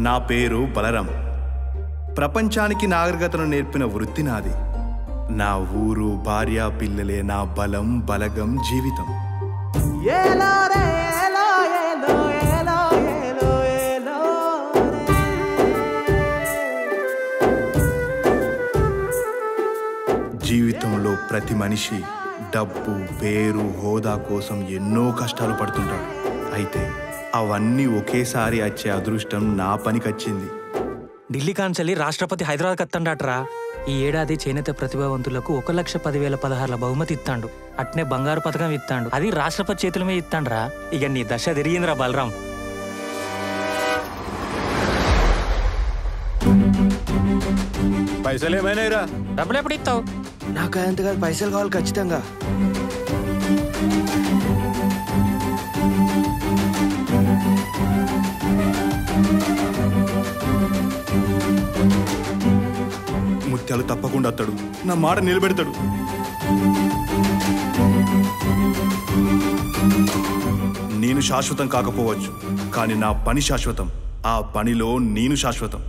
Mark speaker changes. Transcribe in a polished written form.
Speaker 1: నా పేరు బలరాం. ప్రపంచానికి నాగరికతను నేర్పిన వృత్తి నాది. నా ఊరు, భార్య, పిల్లలే నా బలం, బలగం, జీవితం. జీవితంలో ప్రతి మనిషి డబ్బు, పేరు, హోదా కోసం ఎన్నో కష్టాలు పడుతుంటాడు. అయితే అవన్నీ ఒకేసారి వచ్చే అదృష్టం నా పనికొచ్చింది.
Speaker 2: ఢిల్లీ కాంచెల్లి రాష్ట్రపతి హైదరాబాద్ కత్తండాట్రా. ఈ ఏడాది చేనేత ప్రతిభావంతులకు 1,10,16 బహుమతి ఇస్తాండు. అట్నే బంగారు పథకం ఇస్తాండు. అది రాష్ట్రపతి చేతుల మీద ఇస్తాండ్రా. ఇక నీ దశ తిరిగిందిరా బలరాం.
Speaker 1: పైసలు ఏమైనాయిరా?
Speaker 2: డబ్బులు ఎప్పుడు ఇస్తావు?
Speaker 3: నాకు అంత కాదు, పైసలు కావాలి ఖచ్చితంగా.
Speaker 1: ముత్యాలు తప్పకుండా అత్తాడు. నా మాట నిలబెడతాడు. నేను శాశ్వతం కాకపోవచ్చు, కానీ నా పని శాశ్వతం. ఆ పనిలో నేను శాశ్వతం.